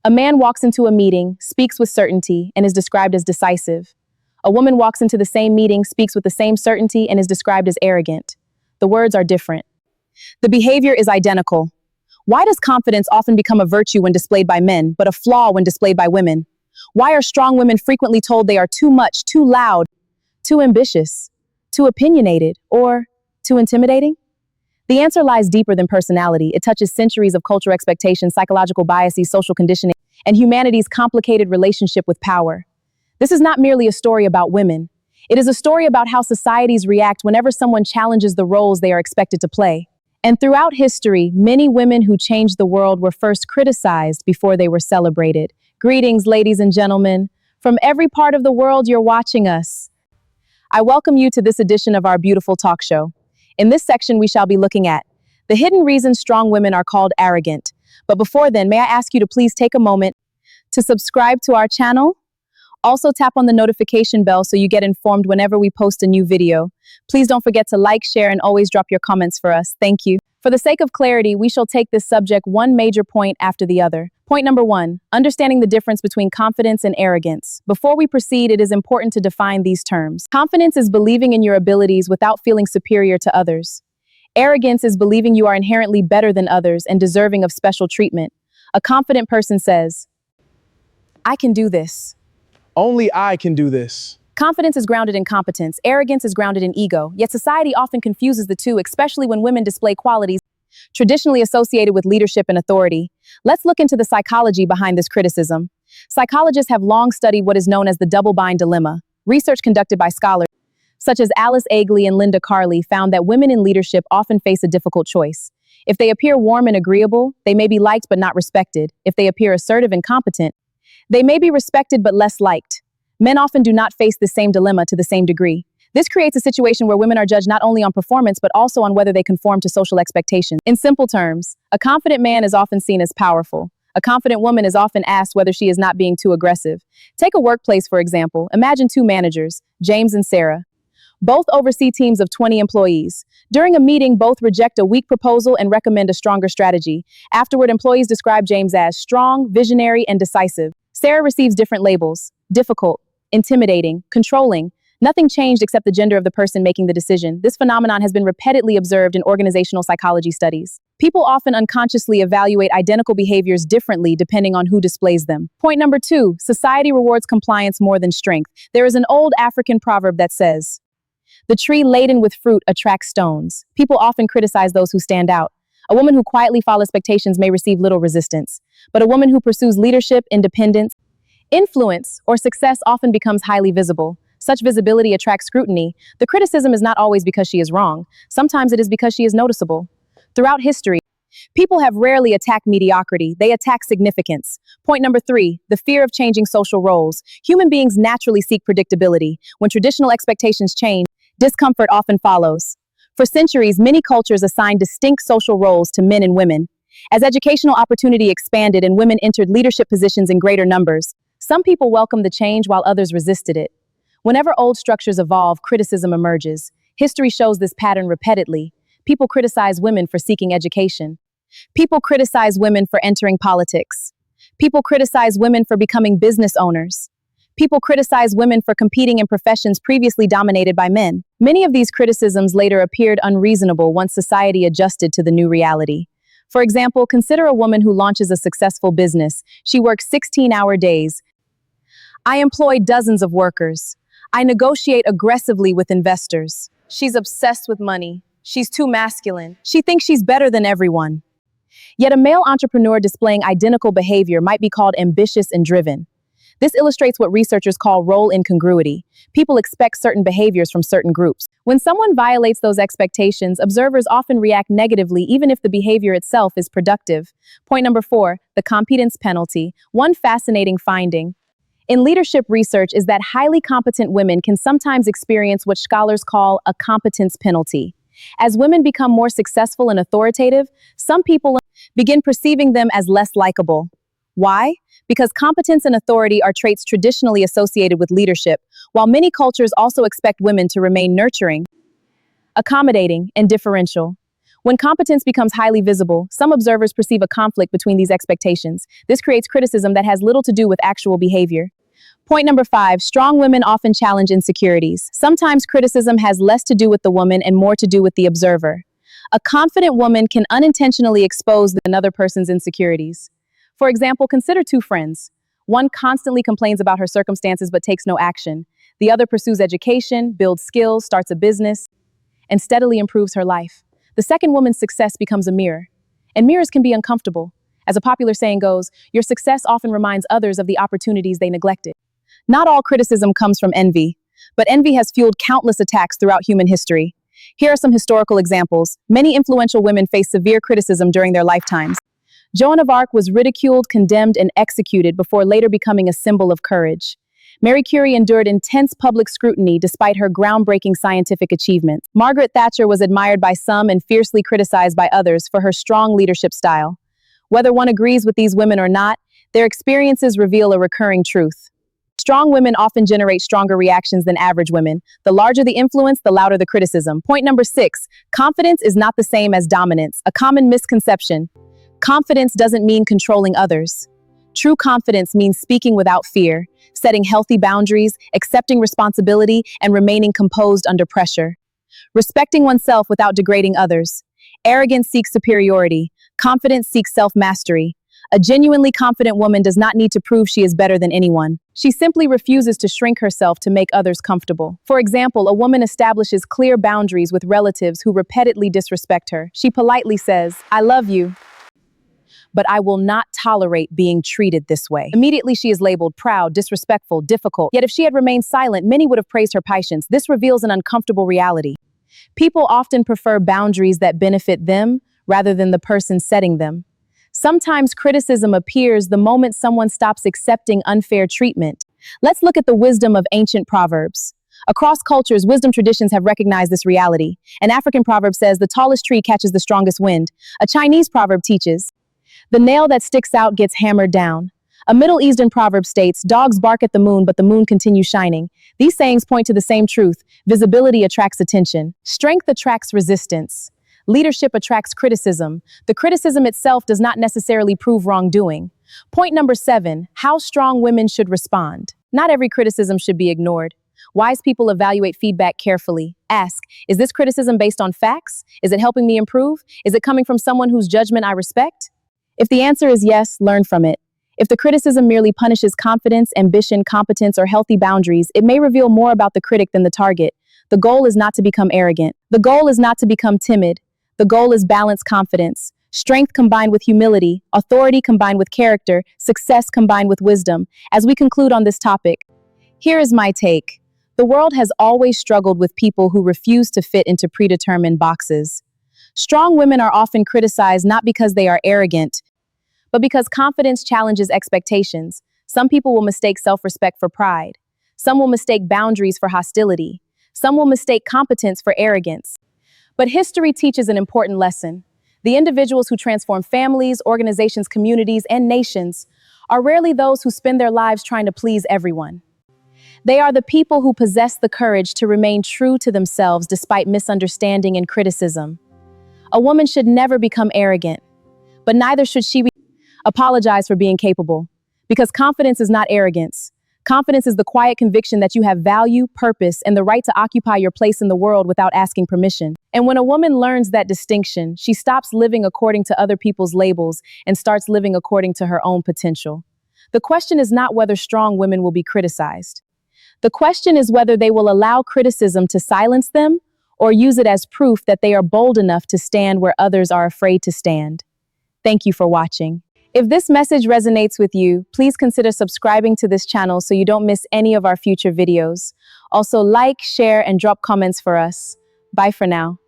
A man walks into a meeting, speaks with certainty, and is described as decisive. A woman walks into the same meeting, speaks with the same certainty, and is described as arrogant. The words are different. The behavior is identical. Why does confidence often become a virtue when displayed by men, but a flaw when displayed by women? Why are strong women frequently told they are too much, too loud, too ambitious, too opinionated, or too intimidating? The answer lies deeper than personality. It touches centuries of cultural expectations, psychological biases, social conditioning, and humanity's complicated relationship with power. This is not merely a story about women. It is a story about how societies react whenever someone challenges the roles they are expected to play. And throughout history, many women who changed the world were first criticized before they were celebrated. Greetings, ladies and gentlemen. From every part of the world you're watching us. I welcome you to this edition of our beautiful talk show. In this section, we shall be looking at the hidden reasons strong women are called arrogant. But before then, may I ask you to please take a moment to subscribe to our channel? Also tap on the notification bell so you get informed whenever we post a new video. Please don't forget to like, share, and always drop your comments for us. Thank you. For the sake of clarity, we shall take this subject one major point after the other. Point number 1, understanding the difference between confidence and arrogance. Before we proceed, it is important to define these terms. Confidence is believing in your abilities without feeling superior to others. Arrogance is believing you are inherently better than others and deserving of special treatment. A confident person says, "I can do this." Only I can do this. Confidence is grounded in competence. Arrogance is grounded in ego. Yet society often confuses the two, especially when women display qualities traditionally associated with leadership and authority. Let's look into the psychology behind this criticism. Psychologists have long studied what is known as the double-bind dilemma. Research conducted by scholars such as Alice Agley and Linda Carley found that women in leadership often face a difficult choice. If they appear warm and agreeable, they may be liked but not respected. If they appear assertive and competent, they may be respected but less liked. Men often do not face the same dilemma to the same degree. This creates a situation where women are judged not only on performance but also on whether they conform to social expectations. In simple terms, a confident man is often seen as powerful. A confident woman is often asked whether she is not being too aggressive. Take a workplace, for example. Imagine two managers, James and Sarah. Both oversee teams of 20 employees. During a meeting, both reject a weak proposal and recommend a stronger strategy. Afterward, employees describe James as strong, visionary, and decisive. Sarah receives different labels: difficult, intimidating, controlling. Nothing changed except the gender of the person making the decision. This phenomenon has been repeatedly observed in organizational psychology studies. People often unconsciously evaluate identical behaviors differently depending on who displays them. Point number 2, society rewards compliance more than strength. There is an old African proverb that says, "The tree laden with fruit attracts stones." People often criticize those who stand out. A woman who quietly follows expectations may receive little resistance, but a woman who pursues leadership, independence, influence, or success often becomes highly visible. Such visibility attracts scrutiny. The criticism is not always because she is wrong. Sometimes it is because she is noticeable. Throughout history, people have rarely attacked mediocrity. They attack significance. Point number 3, the fear of changing social roles. Human beings naturally seek predictability. When traditional expectations change, discomfort often follows. For centuries, many cultures assigned distinct social roles to men and women. As educational opportunity expanded and women entered leadership positions in greater numbers, some people welcomed the change while others resisted it. Whenever old structures evolve, criticism emerges. History shows this pattern repeatedly. People criticize women for seeking education. People criticize women for entering politics. People criticize women for becoming business owners. People criticize women for competing in professions previously dominated by men. Many of these criticisms later appeared unreasonable once society adjusted to the new reality. For example, consider a woman who launches a successful business. She works 16-hour days. "I employ dozens of workers. I negotiate aggressively with investors. She's obsessed with money. She's too masculine. She thinks she's better than everyone." Yet a male entrepreneur displaying identical behavior might be called ambitious and driven. This illustrates what researchers call role incongruity. People expect certain behaviors from certain groups. When someone violates those expectations, observers often react negatively even if the behavior itself is productive. Point number 4, the competence penalty. One fascinating finding in leadership research is that highly competent women can sometimes experience what scholars call a competence penalty. As women become more successful and authoritative, some people begin perceiving them as less likable. Why? Because competence and authority are traits traditionally associated with leadership, while many cultures also expect women to remain nurturing, accommodating, and differential. When competence becomes highly visible, some observers perceive a conflict between these expectations. This creates criticism that has little to do with actual behavior. Point number 5, strong women often challenge insecurities. Sometimes criticism has less to do with the woman and more to do with the observer. A confident woman can unintentionally expose another person's insecurities. For example, consider two friends. One constantly complains about her circumstances but takes no action. The other pursues education, builds skills, starts a business, and steadily improves her life. The second woman's success becomes a mirror. And mirrors can be uncomfortable. As a popular saying goes, your success often reminds others of the opportunities they neglected. Not all criticism comes from envy, but envy has fueled countless attacks throughout human history. Here are some historical examples. Many influential women faced severe criticism during their lifetimes. Joan of Arc was ridiculed, condemned, and executed before later becoming a symbol of courage. Marie Curie endured intense public scrutiny despite her groundbreaking scientific achievements. Margaret Thatcher was admired by some and fiercely criticized by others for her strong leadership style. Whether one agrees with these women or not, their experiences reveal a recurring truth. Strong women often generate stronger reactions than average women. The larger the influence, the louder the criticism. Point number 6, confidence is not the same as dominance, a common misconception. Confidence doesn't mean controlling others. True confidence means speaking without fear, setting healthy boundaries, accepting responsibility, and remaining composed under pressure. Respecting oneself without degrading others. Arrogance seeks superiority. Confidence seeks self-mastery. A genuinely confident woman does not need to prove she is better than anyone. She simply refuses to shrink herself to make others comfortable. For example, a woman establishes clear boundaries with relatives who repeatedly disrespect her. She politely says, "I love you, but I will not tolerate being treated this way." Immediately, she is labeled proud, disrespectful, difficult. Yet if she had remained silent, many would have praised her patience. This reveals an uncomfortable reality. People often prefer boundaries that benefit them rather than the person setting them. Sometimes criticism appears the moment someone stops accepting unfair treatment. Let's look at the wisdom of ancient proverbs. Across cultures, wisdom traditions have recognized this reality. An African proverb says, "The tallest tree catches the strongest wind." A Chinese proverb teaches, "The nail that sticks out gets hammered down." A Middle Eastern proverb states, "Dogs bark at the moon, but the moon continues shining." These sayings point to the same truth. Visibility attracts attention. Strength attracts resistance. Leadership attracts criticism. The criticism itself does not necessarily prove wrongdoing. Point number 7, how strong women should respond. Not every criticism should be ignored. Wise people evaluate feedback carefully. Ask, is this criticism based on facts? Is it helping me improve? Is it coming from someone whose judgment I respect? If the answer is yes, learn from it. If the criticism merely punishes confidence, ambition, competence, or healthy boundaries, it may reveal more about the critic than the target. The goal is not to become arrogant. The goal is not to become timid. The goal is balanced confidence, strength combined with humility, authority combined with character, success combined with wisdom. As we conclude on this topic, here is my take. The world has always struggled with people who refuse to fit into predetermined boxes. Strong women are often criticized not because they are arrogant, but because confidence challenges expectations. Some people will mistake self-respect for pride. Some will mistake boundaries for hostility. Some will mistake competence for arrogance. But history teaches an important lesson. The individuals who transform families, organizations, communities, and nations are rarely those who spend their lives trying to please everyone. They are the people who possess the courage to remain true to themselves despite misunderstanding and criticism. A woman should never become arrogant, but neither should she apologize for being capable. Because confidence is not arrogance. Confidence is the quiet conviction that you have value, purpose, and the right to occupy your place in the world without asking permission. And when a woman learns that distinction, she stops living according to other people's labels and starts living according to her own potential. The question is not whether strong women will be criticized. The question is whether they will allow criticism to silence them or use it as proof that they are bold enough to stand where others are afraid to stand. Thank you for watching. If this message resonates with you, please consider subscribing to this channel so you don't miss any of our future videos. Also, like, share, and drop comments for us. Bye for now.